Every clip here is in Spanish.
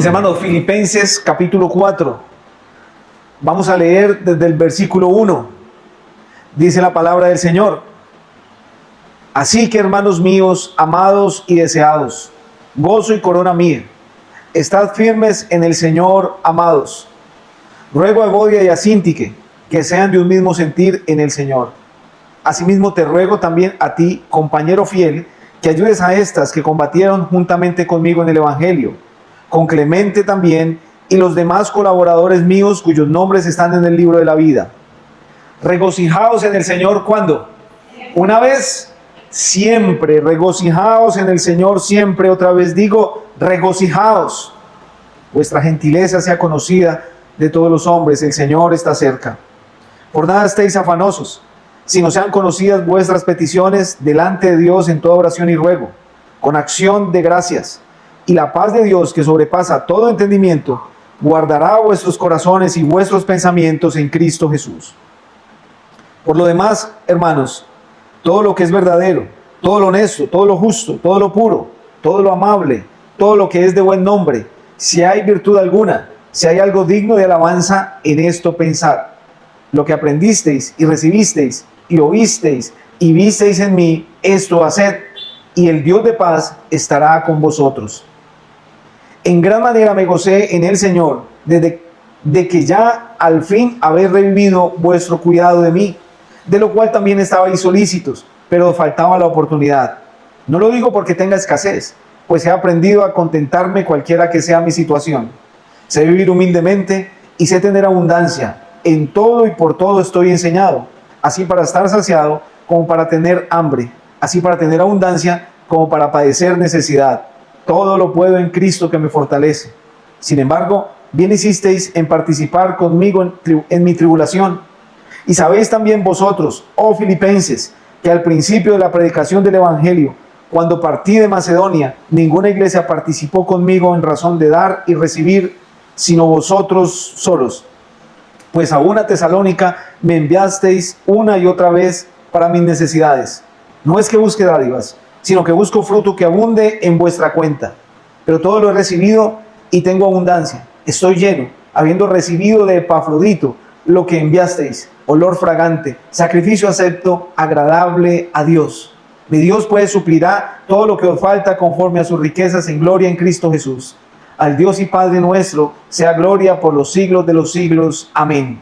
Mis hermanos, Filipenses capítulo 4. Vamos a leer desde el versículo 1. Dice la palabra del Señor: Así que, hermanos míos, amados y deseados, gozo y corona mía, estad firmes en el Señor, amados. Ruego a Evodia y a Síntique que sean de un mismo sentir en el Señor. Asimismo te ruego también a ti, compañero fiel, que ayudes a estas que combatieron juntamente conmigo en el Evangelio, con Clemente también y los demás colaboradores míos cuyos nombres están en el libro de la vida. Regocijaos en el Señor, ¿cuándo? Una vez, siempre. Regocijaos en el Señor siempre. Otra vez digo, regocijaos. Vuestra gentileza sea conocida de todos los hombres, el Señor está cerca. Por nada estéis afanosos, sino sean conocidas vuestras peticiones delante de Dios en toda oración y ruego, con acción de gracias. Y la paz de Dios, que sobrepasa todo entendimiento, guardará vuestros corazones y vuestros pensamientos en Cristo Jesús. Por lo demás, hermanos, todo lo que es verdadero, todo lo honesto, todo lo justo, todo lo puro, todo lo amable, todo lo que es de buen nombre, si hay virtud alguna, si hay algo digno de alabanza, en esto pensad. Lo que aprendisteis y recibisteis y oísteis y visteis en mí, esto haced, y el Dios de paz estará con vosotros. En gran manera me gocé en el Señor, de que ya al fin habéis revivido vuestro cuidado de mí, de lo cual también estabais solícitos, pero faltaba la oportunidad. No lo digo porque tenga escasez, pues he aprendido a contentarme cualquiera que sea mi situación. Sé vivir humildemente y sé tener abundancia. En todo y por todo estoy enseñado, así para estar saciado como para tener hambre, así para tener abundancia como para padecer necesidad. Todo lo puedo en Cristo que me fortalece. Sin embargo, bien hicisteis en participar conmigo en mi tribulación. Y sabéis también vosotros, oh filipenses, que al principio de la predicación del Evangelio, cuando partí de Macedonia, ninguna iglesia participó conmigo en razón de dar y recibir, sino vosotros solos. Pues a una Tesalónica me enviasteis una y otra vez para mis necesidades. No es que busque dádivas, sino que busco fruto que abunde en vuestra cuenta. Pero todo lo he recibido y tengo abundancia. Estoy lleno, habiendo recibido de Epafrodito lo que enviasteis, olor fragante, sacrificio acepto, agradable a Dios. Mi Dios pues suplirá todo lo que os falta conforme a sus riquezas en gloria en Cristo Jesús. Al Dios y Padre nuestro sea gloria por los siglos de los siglos. Amén.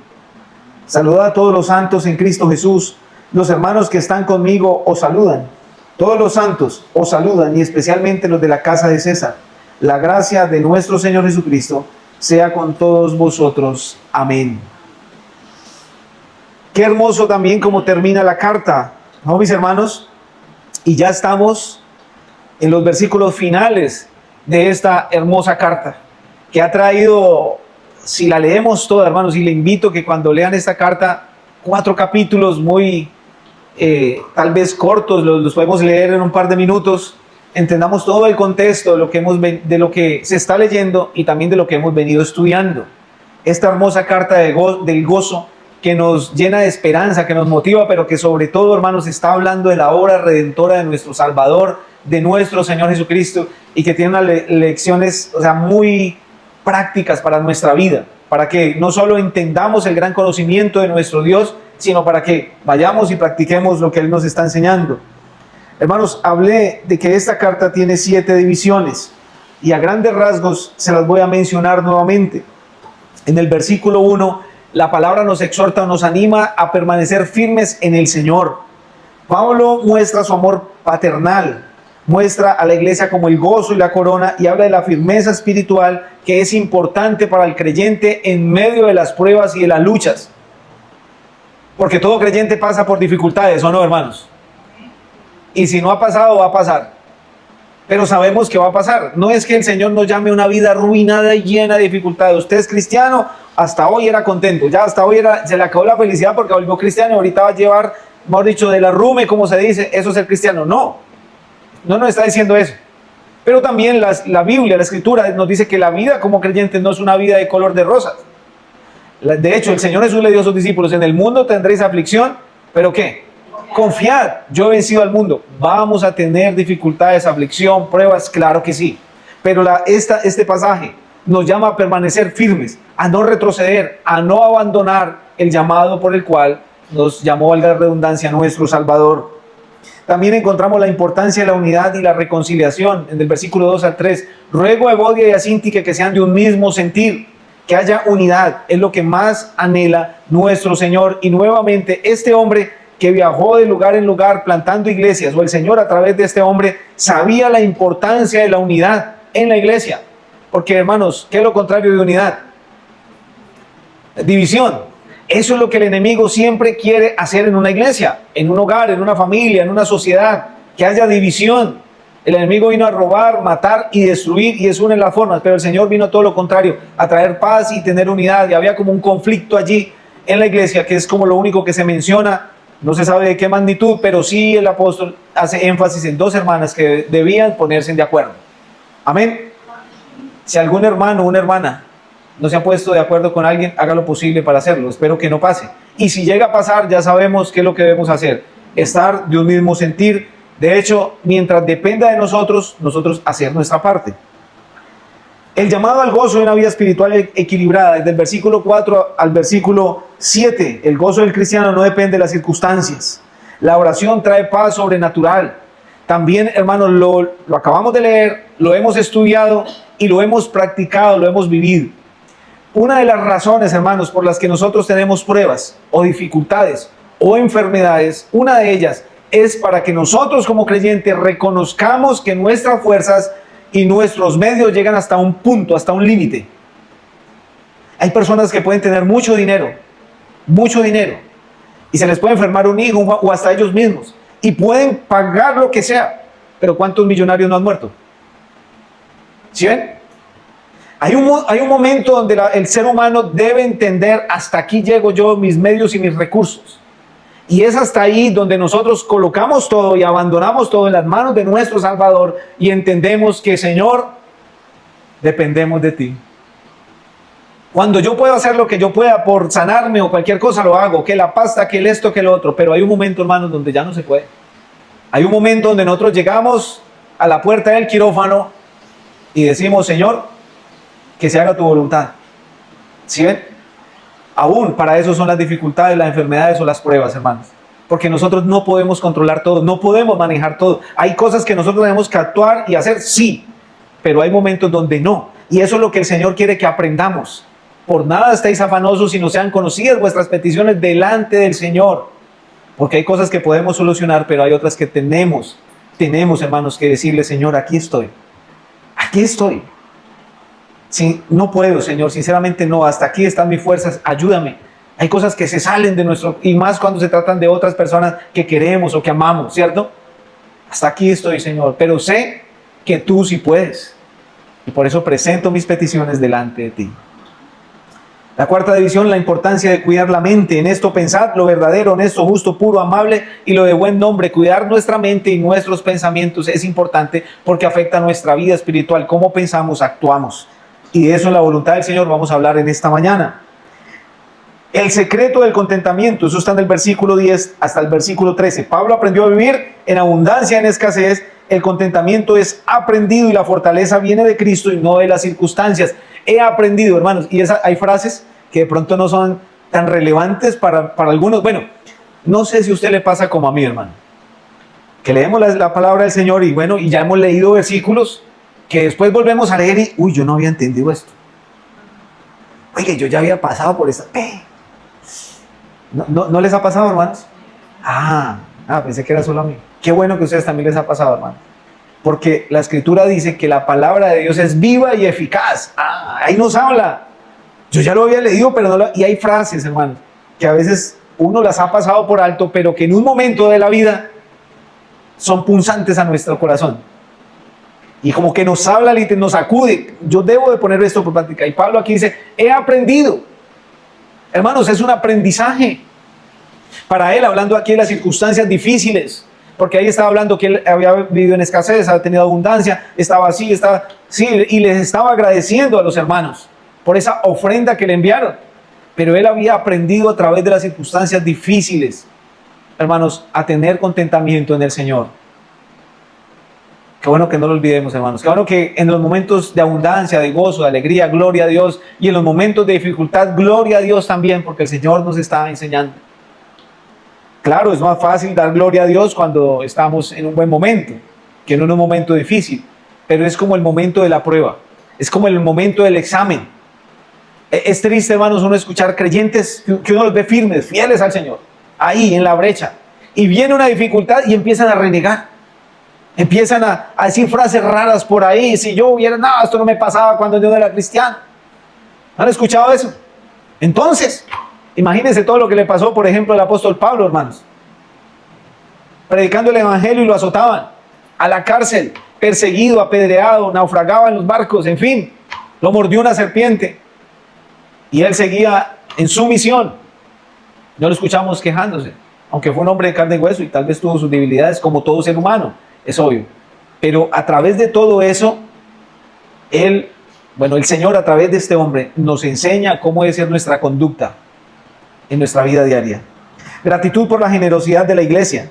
Saludad a todos los santos en Cristo Jesús. Los hermanos que están conmigo os saludan. Todos los santos os saludan, y especialmente los de la casa de César. La gracia de nuestro Señor Jesucristo sea con todos vosotros. Amén. Qué hermoso también como termina la carta, ¿no, mis hermanos? Y ya estamos en los versículos finales de esta hermosa carta, que ha traído, si la leemos toda, hermanos, y le invito que cuando lean esta carta, 4 capítulos muy tal vez cortos, los podemos leer en un par de minutos, entendamos todo el contexto de lo que se está leyendo y también de lo que hemos venido estudiando. Esta hermosa carta del gozo, que nos llena de esperanza, que nos motiva, pero que sobre todo, hermanos, está hablando de la obra redentora de nuestro Salvador, de nuestro Señor Jesucristo, y que tiene unas lecciones, muy prácticas para nuestra vida, para que no solo entendamos el gran conocimiento de nuestro Dios, sino para que vayamos y practiquemos lo que Él nos está enseñando. Hermanos, hablé de que esta carta tiene 7 divisiones, y a grandes rasgos se las voy a mencionar nuevamente. En el versículo 1, la palabra nos exhorta, nos anima a permanecer firmes en el Señor. Pablo muestra su amor paternal, muestra a la iglesia como el gozo y la corona, y habla de la firmeza espiritual que es importante para el creyente en medio de las pruebas y de las luchas. Porque todo creyente pasa por dificultades, ¿o no, hermanos? Y si no ha pasado, va a pasar. Pero sabemos que va a pasar. No es que el Señor nos llame a una vida arruinada y llena de dificultades. Usted es cristiano, hasta hoy era contento, ya hasta hoy se le acabó la felicidad porque volvió cristiano y ahorita va a llevar, mejor dicho, del arrume, como se dice, eso es ser cristiano. No nos está diciendo eso. Pero también la Biblia, la Escritura nos dice que la vida como creyente no es una vida de color de rosas. De hecho, el Señor Jesús le dijo a sus discípulos: en el mundo tendréis aflicción, pero ¿qué? Confiad, yo he vencido al mundo. Vamos a tener dificultades, aflicción, pruebas, claro que sí. Pero este pasaje nos llama a permanecer firmes, a no retroceder, a no abandonar el llamado por el cual nos llamó, valga la redundancia, nuestro Salvador. También encontramos la importancia de la unidad y la reconciliación en el versículo 2 al 3. Ruego a Evodia y a Síntique que sean de un mismo sentir, que haya unidad, es lo que más anhela nuestro Señor. Y nuevamente este hombre que viajó de lugar en lugar plantando iglesias, o el Señor a través de este hombre, sabía la importancia de la unidad en la iglesia. Porque, hermanos, ¿qué es lo contrario de unidad? División. Eso es lo que el enemigo siempre quiere hacer en una iglesia, en un hogar, en una familia, en una sociedad, que haya división. El enemigo vino a robar, matar y destruir, y es una de las formas, pero el Señor vino a todo lo contrario, a traer paz y tener unidad. Y había como un conflicto allí en la iglesia, que es como lo único que se menciona, no se sabe de qué magnitud, pero sí el apóstol hace énfasis en dos hermanas que debían ponerse de acuerdo. Amén. Si algún hermano o una hermana no se ha puesto de acuerdo con alguien, haga lo posible para hacerlo. Espero que no pase. Y si llega a pasar, ya sabemos qué es lo que debemos hacer. Estar de un mismo sentir. De hecho, mientras dependa de nosotros hacer nuestra parte. El llamado al gozo de una vida espiritual equilibrada, desde el versículo 4 al versículo 7. El gozo del cristiano no depende de las circunstancias. La oración trae paz sobrenatural. También, hermanos, lo acabamos de leer, lo hemos estudiado y lo hemos practicado, lo hemos vivido. Una de las razones, hermanos, por las que nosotros tenemos pruebas o dificultades o enfermedades, una de ellas es para que nosotros como creyentes reconozcamos que nuestras fuerzas y nuestros medios llegan hasta un punto, hasta un límite. Hay personas que pueden tener mucho dinero, y se les puede enfermar un hijo o hasta ellos mismos, y pueden pagar lo que sea, pero ¿cuántos millonarios no han muerto? ¿Sí ven? Hay un momento donde el ser humano debe entender, hasta aquí llego yo, mis medios y mis recursos. Y es hasta ahí donde nosotros colocamos todo y abandonamos todo en las manos de nuestro Salvador y entendemos que, Señor, dependemos de ti. Cuando yo puedo hacer lo que yo pueda por sanarme o cualquier cosa, lo hago, que la pasta, que el esto, que el otro, pero hay un momento, hermanos, donde ya no se puede. Hay un momento donde nosotros llegamos a la puerta del quirófano y decimos, Señor, que se haga tu voluntad. ¿Sí ven? Aún para eso son las dificultades, las enfermedades o las pruebas, hermanos. Porque nosotros no podemos controlar todo, no podemos manejar todo. Hay cosas que nosotros tenemos que actuar y hacer, sí, pero hay momentos donde no. Y eso es lo que el Señor quiere que aprendamos. Por nada estéis afanosos, sino sean conocidas vuestras peticiones delante del Señor. Porque hay cosas que podemos solucionar, pero hay otras que tenemos, hermanos, que decirle, Señor, aquí estoy. Aquí estoy. Sí, no puedo, Señor, sinceramente no, hasta aquí están mis fuerzas, ayúdame. Hay cosas que se salen de nuestro, y más cuando se tratan de otras personas que queremos o que amamos, ¿cierto? Hasta aquí estoy, Señor, pero sé que tú sí puedes. Y por eso presento mis peticiones delante de ti. La cuarta división, la importancia de cuidar la mente. En esto pensad lo verdadero, honesto, justo, puro, amable y lo de buen nombre. Cuidar nuestra mente y nuestros pensamientos es importante porque afecta nuestra vida espiritual. Cómo pensamos, actuamos. Y de eso, en la voluntad del Señor, vamos a hablar en esta mañana. El secreto del contentamiento, eso está en el versículo 10 hasta el versículo 13. Pablo aprendió a vivir en abundancia, en escasez. El contentamiento es aprendido y la fortaleza viene de Cristo y no de las circunstancias. He aprendido, hermanos, y hay frases que de pronto no son tan relevantes para algunos. Bueno, no sé si a usted le pasa como a mí, hermano, que leemos la palabra del Señor y bueno, y ya hemos leído versículos que después volvemos a leer y, uy, yo no había entendido esto. Oye, yo ya había pasado por esta. ¿No les ha pasado, hermanos? Pensé que era solo a mí. Qué bueno que a ustedes también les ha pasado, hermanos. Porque la Escritura dice que la palabra de Dios es viva y eficaz. Ahí nos habla. Yo ya lo había leído, pero no y hay frases, hermanos, que a veces uno las ha pasado por alto, pero que en un momento de la vida son punzantes a nuestro corazón. Y como que nos habla, nos sacude. Yo debo de poner esto por práctica. Y Pablo aquí dice, he aprendido. Hermanos, es un aprendizaje. Para él, hablando aquí de las circunstancias difíciles, porque ahí estaba hablando que él había vivido en escasez, había tenido abundancia, estaba así, y les estaba agradeciendo a los hermanos por esa ofrenda que le enviaron. Pero él había aprendido a través de las circunstancias difíciles, hermanos, a tener contentamiento en el Señor. Qué bueno que no lo olvidemos, hermanos. Qué bueno que en los momentos de abundancia, de gozo, de alegría, gloria a Dios. Y en los momentos de dificultad, gloria a Dios también, porque el Señor nos está enseñando. Claro, es más fácil dar gloria a Dios cuando estamos en un buen momento, que no en un momento difícil. Pero es como el momento de la prueba. Es como el momento del examen. Es triste, hermanos, uno escuchar creyentes que uno los ve firmes, fieles al Señor, ahí en la brecha. Y viene una dificultad y empiezan a renegar. Empiezan a decir frases raras por ahí. Si yo hubiera, no, esto no me pasaba cuando yo era cristiano. ¿Han escuchado eso? Entonces, imagínense todo lo que le pasó, por ejemplo, al apóstol Pablo, hermanos. Predicando el evangelio y lo azotaban. A la cárcel, perseguido, apedreado, naufragaba en los barcos, en fin. Lo mordió una serpiente. Y él seguía en su misión. No lo escuchamos quejándose. Aunque fue un hombre de carne y hueso y tal vez tuvo sus debilidades como todo ser humano. Es obvio. Pero a través de todo eso, el Señor a través de este hombre nos enseña cómo debe ser nuestra conducta en nuestra vida diaria. Gratitud por la generosidad de la iglesia.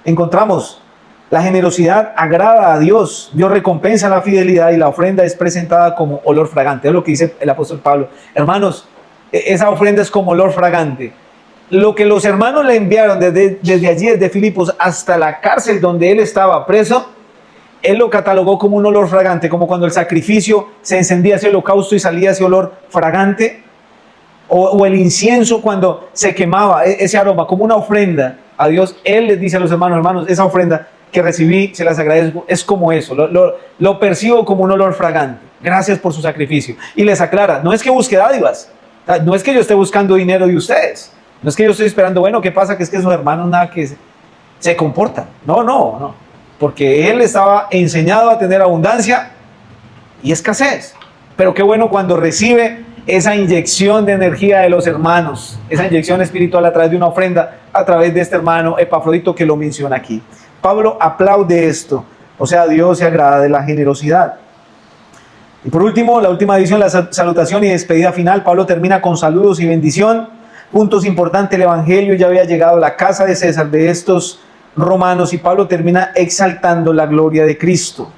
Encontramos, la generosidad agrada a Dios. Dios recompensa la fidelidad y la ofrenda es presentada como olor fragante. Es lo que dice el apóstol Pablo. Hermanos, esa ofrenda es como olor fragante. Lo que los hermanos le enviaron desde allí, desde Filipos, hasta la cárcel donde él estaba preso, él lo catalogó como un olor fragante, como cuando el sacrificio se encendía ese holocausto y salía ese olor fragante, o el incienso cuando se quemaba, ese aroma, como una ofrenda a Dios. Él les dice a los hermanos, esa ofrenda que recibí, se las agradezco, es como eso, lo percibo como un olor fragante. Gracias por su sacrificio. Y les aclara, no es que busque dádivas, no es que yo esté buscando dinero de ustedes. No es que yo estoy esperando, bueno, ¿qué pasa? Que es que sus hermanos nada que se comportan. No. Porque él estaba enseñado a tener abundancia y escasez. Pero qué bueno cuando recibe esa inyección de energía de los hermanos, esa inyección espiritual a través de una ofrenda, a través de este hermano Epafrodito que lo menciona aquí. Pablo aplaude esto. O sea, Dios se agrada de la generosidad. Y por último, la última edición, la salutación y despedida final. Pablo termina con saludos y bendición. Puntos importantes, el evangelio ya había llegado a la casa de César, de estos romanos, y Pablo termina exaltando la gloria de Cristo.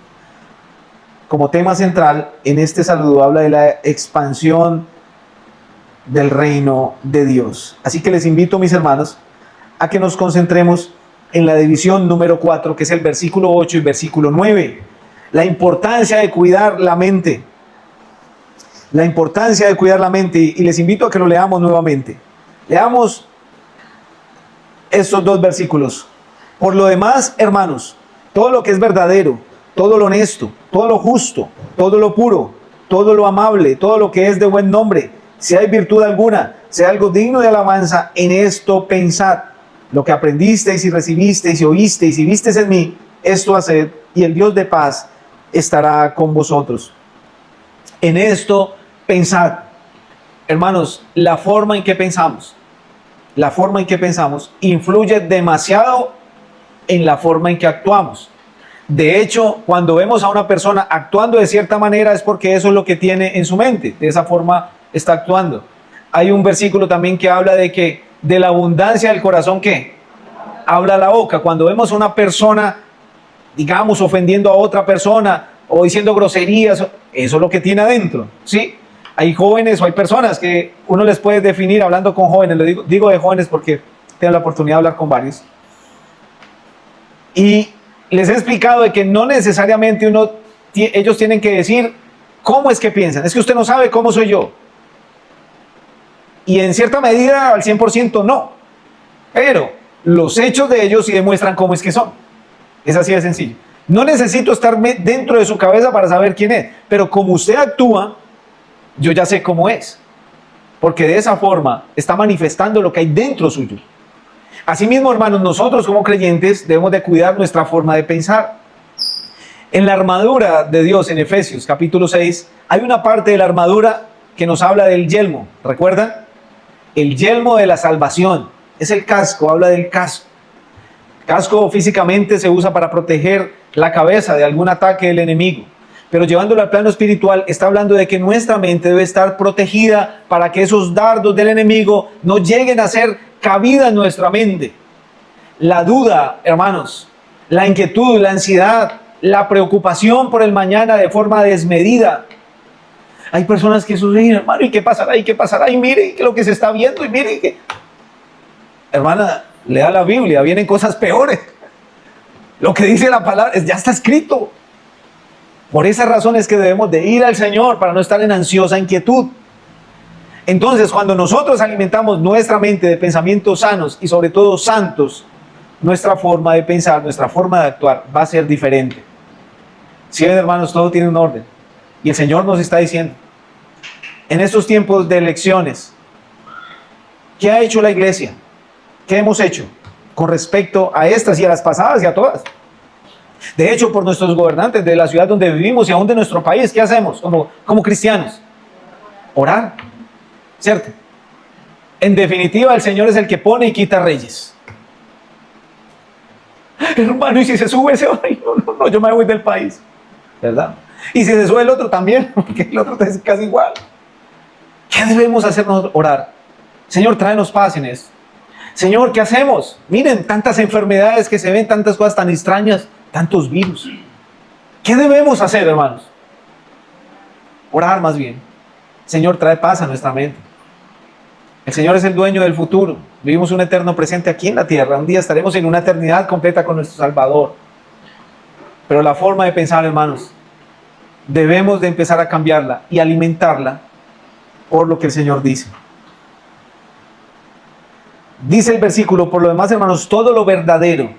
Como tema central, en este saludo habla de la expansión del reino de Dios. Así que les invito, mis hermanos, a que nos concentremos en la división número 4, que es el versículo 8 y versículo 9. La importancia de cuidar la mente. La importancia de cuidar la mente, y les invito a que lo leamos nuevamente. Leamos estos dos versículos. Por lo demás, hermanos, todo lo que es verdadero, todo lo honesto, todo lo justo, todo lo puro, todo lo amable, todo lo que es de buen nombre, si hay virtud alguna, sea algo digno de alabanza, en esto pensad. Lo que aprendisteis y recibisteis y oísteis y visteis en mí, esto haced, y el Dios de paz estará con vosotros. En esto pensad. Hermanos, la forma en que pensamos influye demasiado en la forma en que actuamos. De hecho, cuando vemos a una persona actuando de cierta manera es porque eso es lo que tiene en su mente, de esa forma está actuando. Hay un versículo también que habla de que de la abundancia del corazón, ¿qué? Habla la boca. Cuando vemos a una persona, digamos, ofendiendo a otra persona o diciendo groserías, eso es lo que tiene adentro, ¿sí? Hay jóvenes o hay personas que uno les puede definir hablando con jóvenes, le digo de jóvenes porque tengo la oportunidad de hablar con varios. Y les he explicado de que no necesariamente ellos tienen que decir cómo es que piensan. Es que usted no sabe cómo soy yo. Y en cierta medida, al 100% no. Pero los hechos de ellos sí demuestran cómo es que son. Es así de sencillo. No necesito estar dentro de su cabeza para saber quién es. Pero como usted actúa, yo ya sé cómo es. Porque de esa forma está manifestando lo que hay dentro suyo. Asimismo, hermanos, nosotros como creyentes debemos de cuidar nuestra forma de pensar. En la armadura de Dios, en Efesios capítulo 6, hay una parte de la armadura que nos habla del yelmo. ¿Recuerdan? El yelmo de la salvación. Es el casco, habla del casco. El casco físicamente se usa para proteger la cabeza de algún ataque del enemigo. Pero llevándolo al plano espiritual, está hablando de que nuestra mente debe estar protegida para que esos dardos del enemigo no lleguen a ser cabida en nuestra mente. La duda, hermanos, la inquietud, la ansiedad, la preocupación por el mañana de forma desmedida. Hay personas que sufren, hermano, ¿y qué pasará? ¿Y qué pasará? Y mire lo que se está viendo, y mire que... Hermana, lea la Biblia, vienen cosas peores. Lo que dice la palabra ya está escrito. Por esas razones que debemos de ir al Señor para no estar en ansiosa inquietud. Entonces, cuando nosotros alimentamos nuestra mente de pensamientos sanos y sobre todo santos, nuestra forma de pensar, nuestra forma de actuar va a ser diferente. Si ven, hermanos, todo tiene un orden. Y el Señor nos está diciendo, en estos tiempos de elecciones, ¿qué ha hecho la iglesia? ¿Qué hemos hecho con respecto a estas y a las pasadas y a todas? De hecho, por nuestros gobernantes de la ciudad donde vivimos y aún de nuestro país, ¿qué hacemos como cristianos? Orar, ¿cierto? En definitiva, el Señor es el que pone y quita reyes. Hermano, y si se sube ese, no, yo me voy del país, ¿verdad? Y si se sube el otro también, porque el otro es casi igual. ¿Qué debemos hacer nosotros? Orar. Señor, tráenos paz en esto. Señor, ¿qué hacemos? Miren, tantas enfermedades que se ven, tantas cosas tan extrañas, tantos virus. ¿Qué debemos hacer, hermanos? Orar más bien. Señor, trae paz a nuestra mente. El Señor es el dueño del futuro. Vivimos un eterno presente aquí en la tierra. Un día estaremos en una eternidad completa con nuestro Salvador. Pero la forma de pensar, hermanos, debemos de empezar a cambiarla y alimentarla por lo que el Señor dice. Dice el versículo, por lo demás, hermanos, todo lo verdadero.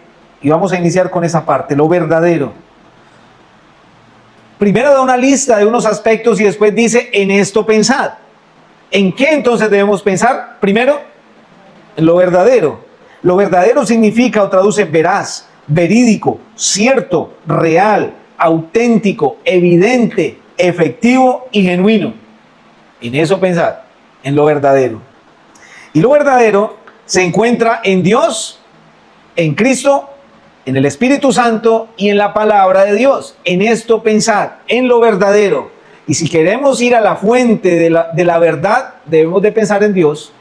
Y vamos a iniciar con esa parte, lo verdadero. Primero da una lista de unos aspectos y después dice, en esto pensad. ¿En qué entonces debemos pensar? Primero, en lo verdadero. Lo verdadero significa o traduce veraz, verídico, cierto, real, auténtico, evidente, efectivo y genuino. En eso pensad, en lo verdadero. Y lo verdadero se encuentra en Dios, en Cristo, en el Espíritu Santo y en la palabra de Dios. En esto pensad, en lo verdadero. Y si queremos ir a la fuente de la verdad, debemos de pensar en Dios,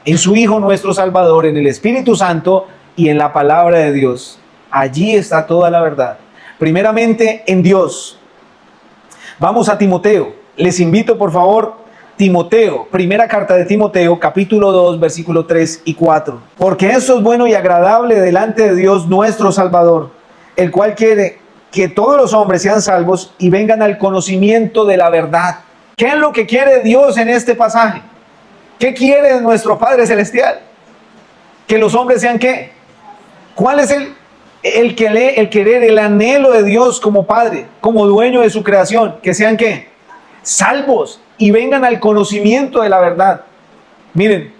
en su Hijo nuestro Salvador, en el Espíritu Santo y en la palabra de Dios. Allí está toda la verdad. Primeramente en Dios. Vamos a Timoteo. Les invito, por favor, Timoteo, primera carta de Timoteo, capítulo 2, versículo 3 y 4. Porque esto es bueno y agradable delante de Dios nuestro Salvador, el cual quiere que todos los hombres sean salvos y vengan al conocimiento de la verdad. ¿Qué es lo que quiere Dios en este pasaje? ¿Qué quiere nuestro Padre Celestial? Que los hombres sean ¿qué? ¿Cuál es el querer, el anhelo de Dios como Padre, como dueño de su creación? Que sean ¿qué? Salvos y vengan al conocimiento de la verdad. Miren,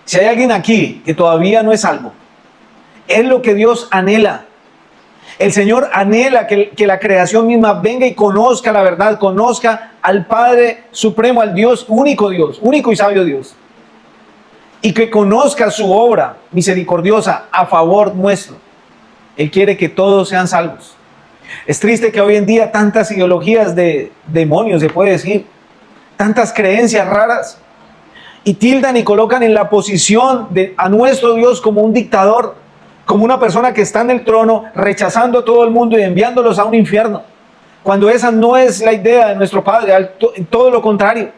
si hay alguien aquí que todavía no es salvo, es lo que Dios anhela. El Señor anhela que la creación misma venga y conozca la verdad, conozca al Padre Supremo, al Dios, único y sabio Dios. Y que conozca su obra misericordiosa a favor nuestro. Él quiere que todos sean salvos. Es triste que hoy en día tantas ideologías de demonios, se puede decir, tantas creencias raras, y tildan y colocan en la posición a nuestro Dios como un dictador, como una persona que está en el trono rechazando a todo el mundo y enviándolos a un infierno, cuando esa no es la idea de nuestro Padre, todo lo contrario.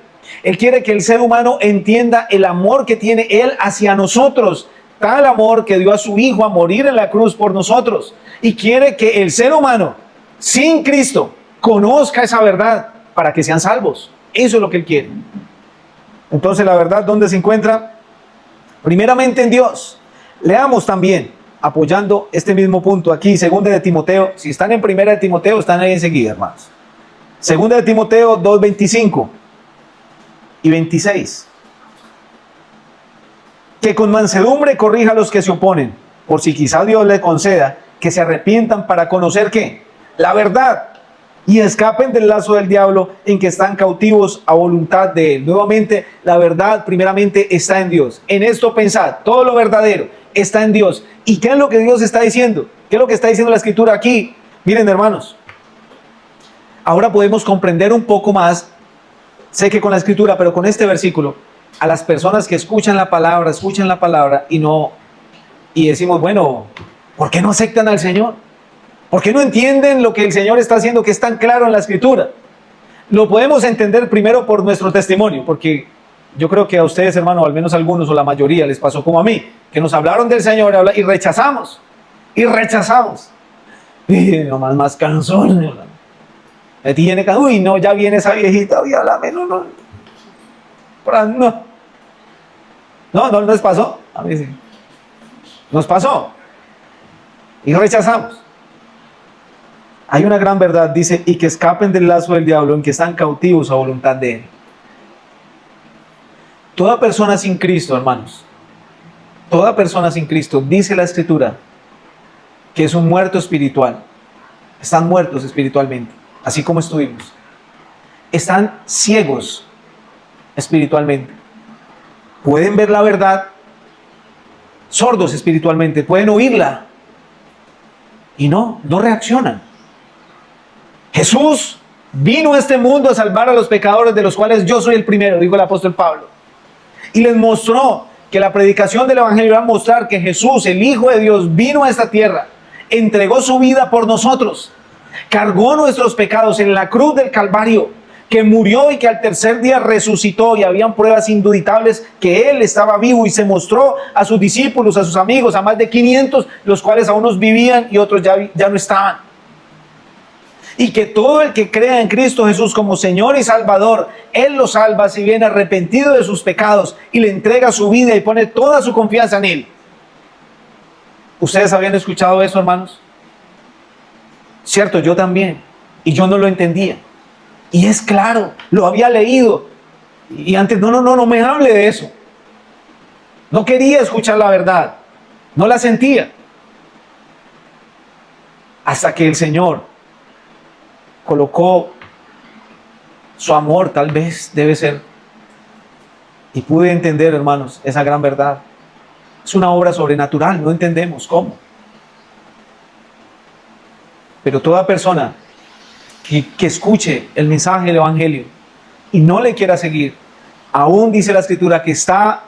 Él quiere que el ser humano entienda el amor que tiene Él hacia nosotros, tal amor que dio a su Hijo a morir en la cruz por nosotros, y quiere que el ser humano sin Cristo conozca esa verdad para que sean salvos. Eso es lo que Él quiere. Entonces, la verdad, ¿dónde se encuentra? Primeramente en Dios. Leamos también, apoyando este mismo punto aquí, segunda de Timoteo. Si están en primera de Timoteo, están ahí enseguida, hermanos. Segunda de Timoteo 2:25 y 26. Que con mansedumbre corrija a los que se oponen, por si quizá Dios le conceda que se arrepientan para conocer ¿qué? La verdad, y escapen del lazo del diablo en que están cautivos a voluntad de él. Nuevamente, la verdad primeramente está en Dios. En esto pensad, todo lo verdadero está en Dios. ¿Y qué es lo que Dios está diciendo? ¿Qué es lo que está diciendo la Escritura aquí? Miren, hermanos, ahora podemos comprender un poco más, sé que con la Escritura, pero con este versículo, a las personas que escuchan la palabra y decimos, bueno, ¿por qué no aceptan al Señor? ¿Por qué no entienden lo que el Señor está haciendo, que es tan claro en la Escritura? Lo podemos entender primero por nuestro testimonio, porque yo creo que a ustedes, hermano, al menos a algunos o la mayoría les pasó como a mí, que nos hablaron del Señor y rechazamos, y rechazamos. Y nomás más cansón. Me tiene que, uy, no, ya viene esa viejita, uy, háblame, no, no. No les pasó. A mí sí. Nos pasó. Y rechazamos. Hay una gran verdad, dice, y que escapen del lazo del diablo en que están cautivos a voluntad de él. Toda persona sin Cristo, hermanos, toda persona sin Cristo, dice la Escritura, que es un muerto espiritual. Están muertos espiritualmente, así como estuvimos. Están ciegos espiritualmente. Pueden ver la verdad, sordos espiritualmente, pueden oírla y no reaccionan. Jesús vino a este mundo a salvar a los pecadores, de los cuales yo soy el primero, dijo el apóstol Pablo. Y les mostró que la predicación del Evangelio va a mostrar que Jesús, el Hijo de Dios, vino a esta tierra, entregó su vida por nosotros, cargó nuestros pecados en la cruz del Calvario, que murió y que al tercer día resucitó, y habían pruebas indubitables que Él estaba vivo, y se mostró a sus discípulos, a sus amigos, a más de 500, los cuales a unos vivían y otros ya no estaban. Y que todo el que crea en Cristo Jesús como Señor y Salvador, Él lo salva si viene arrepentido de sus pecados y le entrega su vida y pone toda su confianza en Él. ¿Ustedes habían escuchado eso, hermanos? Cierto, yo también. Y yo no lo entendía. Y es claro, lo había leído. Y antes, no me hable de eso. No quería escuchar la verdad. No la sentía. Hasta que el Señor colocó su amor, tal vez, debe ser. Y pude entender, hermanos, esa gran verdad. Es una obra sobrenatural, no entendemos cómo. Pero toda persona que escuche el mensaje del Evangelio y no le quiera seguir, aún dice la Escritura que está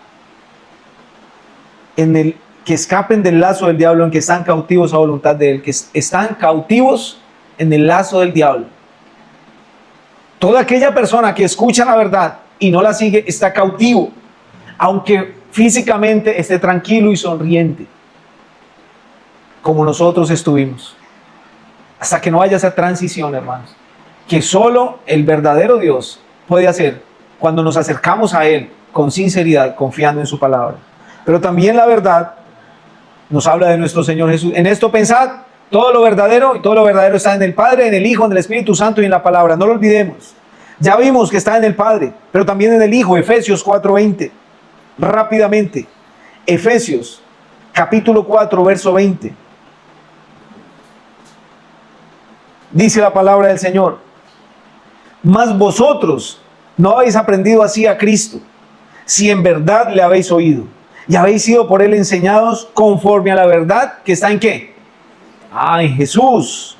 que escapen del lazo del diablo en que están cautivos a voluntad de él, que están cautivos en el lazo del diablo. Toda aquella persona que escucha la verdad y no la sigue está cautivo, aunque físicamente esté tranquilo y sonriente, como nosotros estuvimos. Hasta que no haya esa transición, hermanos, que solo el verdadero Dios puede hacer cuando nos acercamos a Él con sinceridad, confiando en su palabra. Pero también la verdad nos habla de nuestro Señor Jesús. En esto pensad, todo lo verdadero, y todo lo verdadero está en el Padre, en el Hijo, en el Espíritu Santo y en la palabra. No lo olvidemos. Ya vimos que está en el Padre, pero también en el Hijo. Efesios 4:20. Rápidamente. Efesios capítulo 4, verso 20. Dice la palabra del Señor: mas vosotros no habéis aprendido así a Cristo, si en verdad le habéis oído y habéis sido por él enseñados conforme a la verdad que está en ¿qué? En Jesús.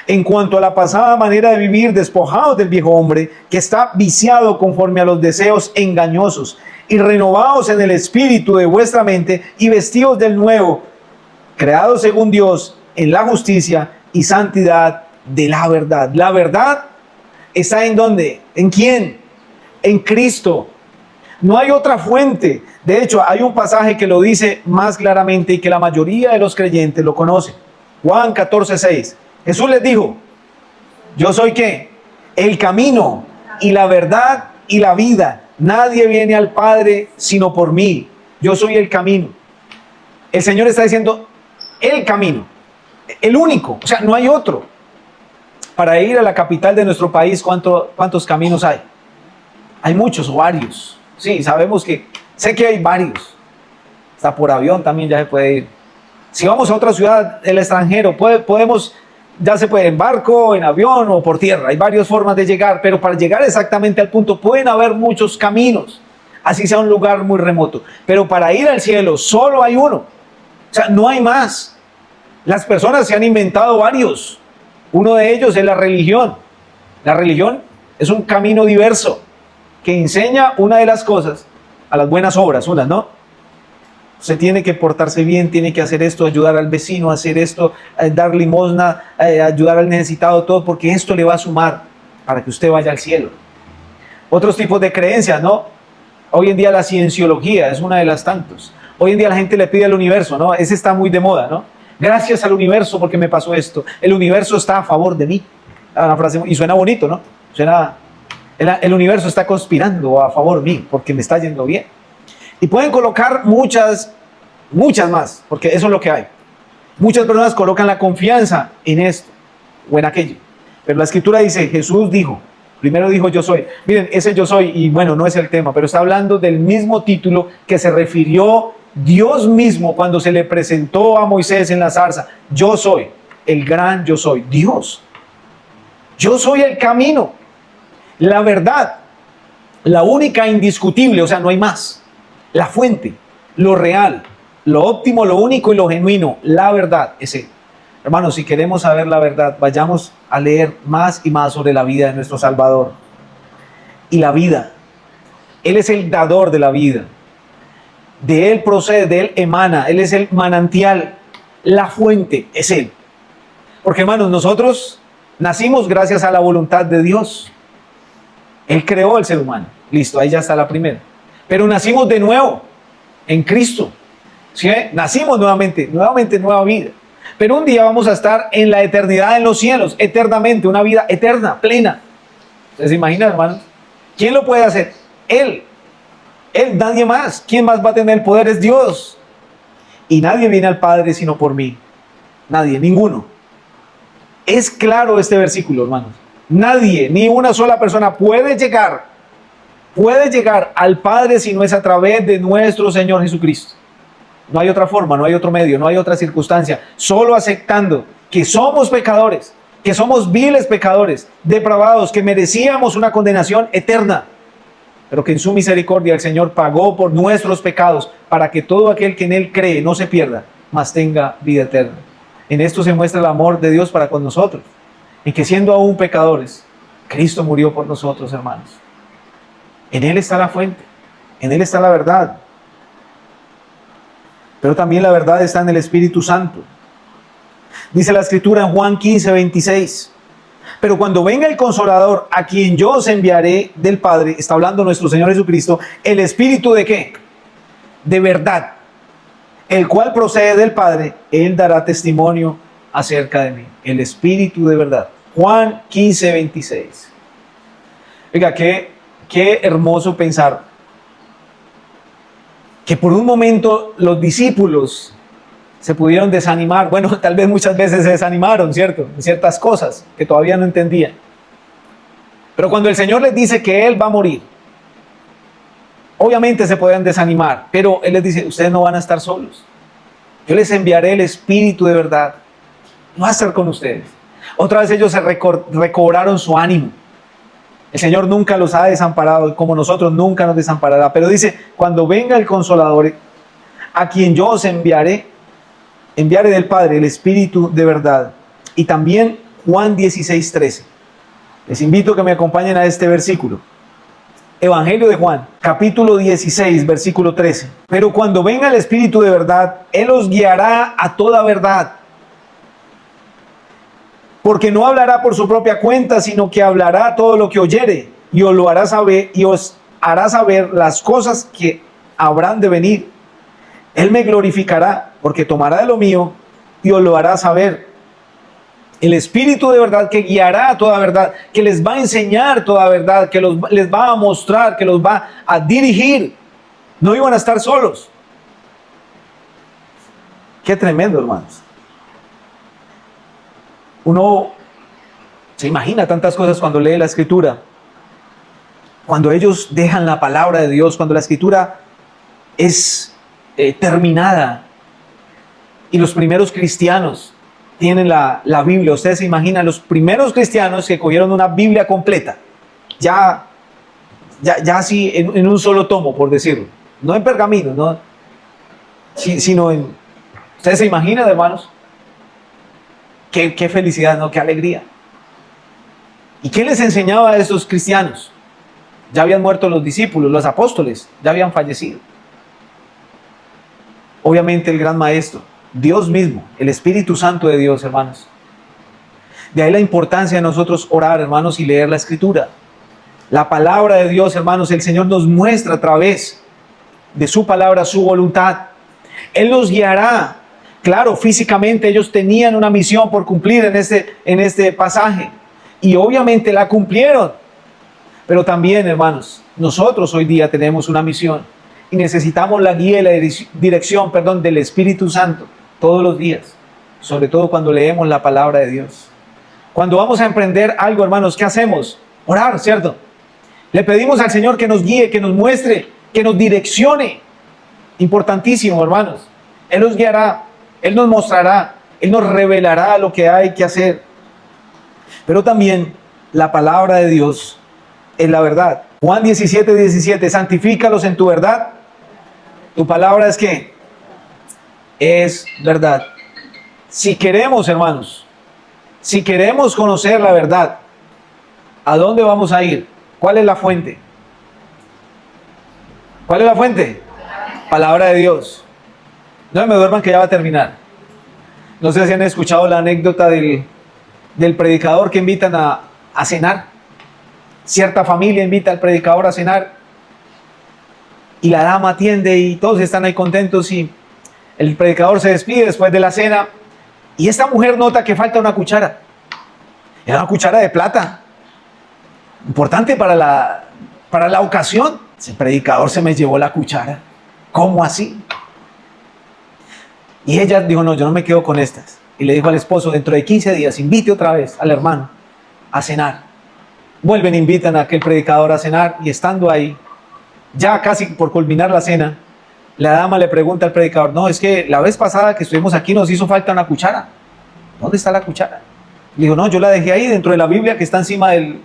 En cuanto a la pasada manera de vivir, despojados del viejo hombre que está viciado conforme a los deseos engañosos, y renovados en el espíritu de vuestra mente, y vestidos del nuevo, creados según Dios en la justicia y santidad de la verdad. La verdad está ¿en dónde? ¿En quién? En Cristo. No hay otra fuente. De hecho, hay un pasaje que lo dice más claramente y que la mayoría de los creyentes lo conocen. Juan 14:6. Jesús les dijo: yo soy ¿qué? El camino y la verdad y la vida. Nadie viene al Padre sino por mí. Yo soy el camino. El Señor está diciendo el camino, el único, o sea, no hay otro. Para ir a la capital de nuestro país, ¿cuántos caminos hay? Hay muchos o varios. Sí, sé que hay varios. Hasta por avión también ya se puede ir. Si vamos a otra ciudad del extranjero, ya se puede en barco, en avión o por tierra. Hay varias formas de llegar, pero para llegar exactamente al punto pueden haber muchos caminos, así sea un lugar muy remoto. Pero para ir al cielo solo hay uno. O sea, no hay más. Las personas se han inventado varios. Uno de ellos es la religión. La religión es un camino diverso que enseña una de las cosas, a las buenas obras, ¿no? Usted tiene que portarse bien, tiene que hacer esto, ayudar al vecino, hacer esto, dar limosna, ayudar al necesitado, todo, porque esto le va a sumar para que usted vaya al cielo. Otros tipos de creencias, ¿no? Hoy en día la cienciología es una de las tantos. Hoy en día la gente le pide al universo, ¿no? Ese está muy de moda, ¿no? Gracias al universo porque me pasó esto. El universo está a favor de mí. Una frase, y suena bonito, ¿no? Suena, el universo está conspirando a favor de mí porque me está yendo bien. Y pueden colocar muchas más, porque eso es lo que hay. Muchas personas colocan la confianza en esto o en aquello. Pero la escritura dice, Jesús dijo, primero dijo yo soy. Miren, ese yo soy, y bueno, no es el tema, pero está hablando del mismo título que se refirió Dios mismo cuando se le presentó a Moisés en la zarza. Yo soy, el gran yo soy, Dios. Yo soy el camino, la verdad, la única indiscutible, o sea, no hay más. La fuente, lo real, lo óptimo, lo único y lo genuino, la verdad es Él. Hermanos, si queremos saber la verdad, vayamos a leer más y más sobre la vida de nuestro Salvador. Y la vida, Él es el dador de la vida. De Él procede, de Él emana, Él es el manantial, la fuente es Él. Porque hermanos, nosotros nacimos gracias a la voluntad de Dios. Él creó al ser humano. Listo, ahí ya está la primera. Pero nacimos de nuevo en Cristo. ¿Sí? Nacimos nuevamente nueva vida. Pero un día vamos a estar en la eternidad en los cielos, eternamente, una vida eterna, plena. ¿Ustedes se imaginan, hermanos? ¿Quién lo puede hacer? Él, nadie más. ¿Quién más va a tener el poder? Es Dios. Y nadie viene al Padre sino por mí. Nadie, ninguno. Es claro este versículo, hermanos. Nadie, ni una sola persona puede llegar al Padre si no es a través de nuestro Señor Jesucristo. No hay otra forma, no hay otro medio, no hay otra circunstancia. Solo aceptando que somos pecadores, que somos viles pecadores, depravados, que merecíamos una condenación eterna, pero que en su misericordia el Señor pagó por nuestros pecados para que todo aquel que en Él cree no se pierda, mas tenga vida eterna. En esto se muestra el amor de Dios para con nosotros, en que siendo aún pecadores, Cristo murió por nosotros, hermanos. En Él está la fuente, en Él está la verdad. Pero también la verdad está en el Espíritu Santo. Dice la Escritura en Juan 15:26. Pero cuando venga el Consolador, a quien yo os enviaré del Padre, está hablando nuestro Señor Jesucristo, el Espíritu ¿de qué? De verdad, el cual procede del Padre, Él dará testimonio acerca de mí. El Espíritu de verdad. Juan 15:26. Oiga, qué hermoso pensar que por un momento los discípulos se pudieron desanimar. Bueno, tal vez muchas veces se desanimaron, ¿cierto? En ciertas cosas que todavía no entendían. Pero cuando el Señor les dice que Él va a morir, obviamente se pueden desanimar, pero Él les dice, ustedes no van a estar solos. Yo les enviaré el Espíritu de verdad. No va a estar con ustedes. Otra vez ellos se recobraron su ánimo. El Señor nunca los ha desamparado, como nosotros nunca nos desamparará. Pero dice, cuando venga el Consolador, a quien yo os enviaré del Padre el Espíritu de verdad. Y también Juan 16:13. Les invito a que me acompañen a este versículo. Evangelio de Juan, capítulo 16, versículo 13. Pero cuando venga el Espíritu de verdad, Él os guiará a toda verdad. Porque no hablará por su propia cuenta, sino que hablará todo lo que oyere, y os lo hará saber, y os hará saber las cosas que habrán de venir. Él me glorificará, porque tomará de lo mío, y os lo hará saber. El Espíritu de verdad que guiará a toda verdad, que les va a enseñar toda verdad, que les va a mostrar, que los va a dirigir. No iban a estar solos. Qué tremendo, hermanos. Uno se imagina tantas cosas cuando lee la Escritura. Cuando ellos dejan la palabra de Dios, cuando la Escritura es terminada y los primeros cristianos tienen la Biblia. Ustedes se imaginan los primeros cristianos que cogieron una Biblia completa, ya así en un solo tomo, por decirlo, no en pergamino, no, sino en... ¿Ustedes se imaginan, hermanos? Qué felicidad, ¿no? Qué alegría. ¿Y quién les enseñaba a estos cristianos? Ya habían muerto los discípulos, los apóstoles, ya habían fallecido. obviamente el gran maestro, Dios mismo, el Espíritu Santo de Dios, hermanos. De ahí la importancia de nosotros orar, hermanos, y leer la Escritura. La palabra de Dios, hermanos, el Señor nos muestra a través de su palabra su voluntad. Él nos guiará. Claro, físicamente ellos tenían una misión por cumplir en este pasaje. Y obviamente la cumplieron. Pero también, hermanos, nosotros hoy día tenemos una misión. Y necesitamos la guía y la dirección, del Espíritu Santo todos los días. Sobre todo cuando leemos la palabra de Dios. Cuando vamos a emprender algo, hermanos, ¿qué hacemos? Orar, ¿cierto? Le pedimos al Señor que nos guíe, que nos muestre, que nos direccione. Importantísimo, hermanos. Él nos guiará, Él nos mostrará, Él nos revelará lo que hay que hacer. Pero también la palabra de Dios es la verdad. Juan 17:17, santifícalos en tu verdad. Tu palabra es ¿qué? Es verdad. Si queremos, hermanos, si queremos conocer la verdad, ¿a dónde vamos a ir? ¿Cuál es la fuente? ¿Cuál es la fuente? Palabra de Dios. No me duerman que ya va a terminar. No sé si han escuchado la anécdota del predicador que invitan a cenar. Cierta familia invita al predicador a cenar y la dama atiende y todos están ahí contentos y el predicador se despide después de la cena y esta mujer nota que falta una cuchara. Era una cuchara de plata, importante para la ocasión. Ese predicador se me llevó la cuchara. ¿Cómo así? Y ella dijo, no, yo no me quedo con estas. Y le dijo al esposo, dentro de 15 días, invite otra vez al hermano a cenar. Vuelven, invitan a aquel predicador a cenar y estando ahí, ya casi por culminar la cena, la dama le pregunta al predicador, no, es que la vez pasada que estuvimos aquí nos hizo falta una cuchara. ¿Dónde está la cuchara? Le digo, no, yo la dejé ahí dentro de la Biblia que está encima de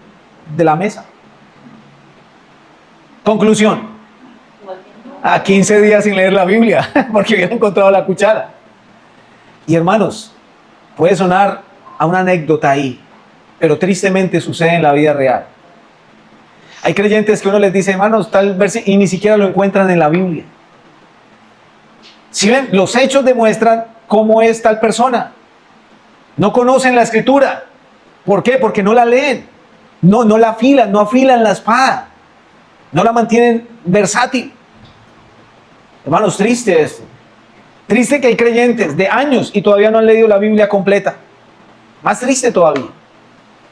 la mesa. Conclusión. A 15 días sin leer la Biblia, porque habían encontrado la cuchara. Y hermanos, puede sonar a una anécdota ahí, pero tristemente sucede en la vida real. Hay creyentes que uno les dice, hermanos, tal versículo, y ni siquiera lo encuentran en la Biblia. Si ven, los hechos demuestran cómo es tal persona. No conocen la Escritura. ¿Por qué? Porque no la leen. No la afilan, no afilan la espada. No la mantienen versátil. Hermanos, triste esto. Triste que hay creyentes de años y todavía no han leído la Biblia completa. Más triste todavía.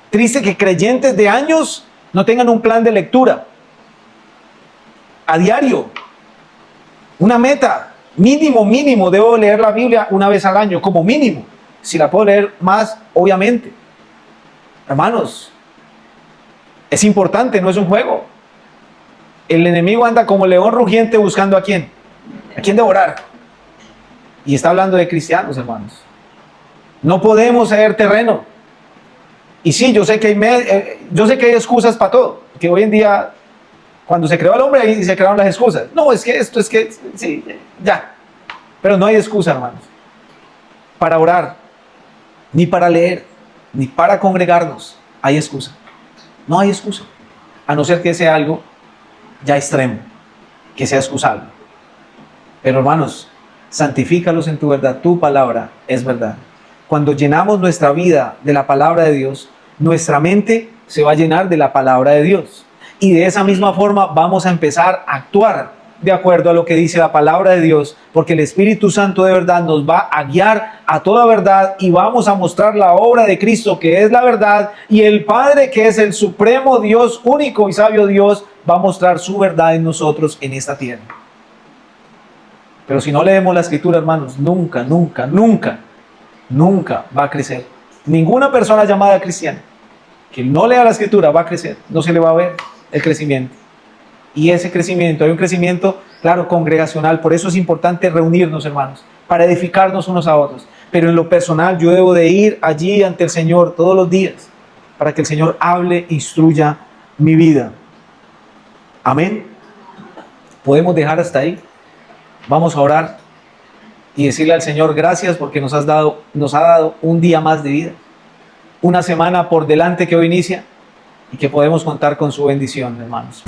Triste que creyentes de años no tengan un plan de lectura a diario. Una meta. Mínimo, debo leer la Biblia una vez al año, como mínimo. Si la puedo leer más, obviamente. Hermanos, es importante, no es un juego. El enemigo anda como león rugiente buscando ¿a quién? ¿A quién devorar? Y está hablando de cristianos, hermanos. No podemos ceder terreno. Y sí, yo sé que hay excusas para todo. Que hoy en día, cuando se creó el hombre, ahí se crearon las excusas. No, es que esto, es que, sí, ya. Pero no hay excusa, hermanos. Para orar, ni para leer, ni para congregarnos, hay excusa. No hay excusa. A no ser que sea algo ya extremo, que sea excusable. Pero hermanos, santifícalos en tu verdad. Tu palabra es verdad. Cuando llenamos nuestra vida de la palabra de Dios, nuestra mente se va a llenar de la palabra de Dios. Y de esa misma forma vamos a empezar a actuar de acuerdo a lo que dice la palabra de Dios, porque el Espíritu Santo de verdad nos va a guiar a toda verdad y vamos a mostrar la obra de Cristo, que es la verdad, y el Padre, que es el supremo Dios, único y sabio Dios, va a mostrar su verdad en nosotros en esta tierra. Pero si no leemos la Escritura, hermanos, nunca va a crecer. Ninguna persona llamada cristiana que no lea la Escritura va a crecer, no se le va a ver el crecimiento. Y ese crecimiento, hay un crecimiento, claro, congregacional. Por eso es importante reunirnos, hermanos, para edificarnos unos a otros. Pero en lo personal, yo debo de ir allí ante el Señor todos los días, para que el Señor hable, instruya mi vida. Amén. Podemos dejar hasta ahí. Vamos a orar y decirle al Señor gracias porque nos ha dado un día más de vida, una semana por delante que hoy inicia y que podemos contar con su bendición, hermanos.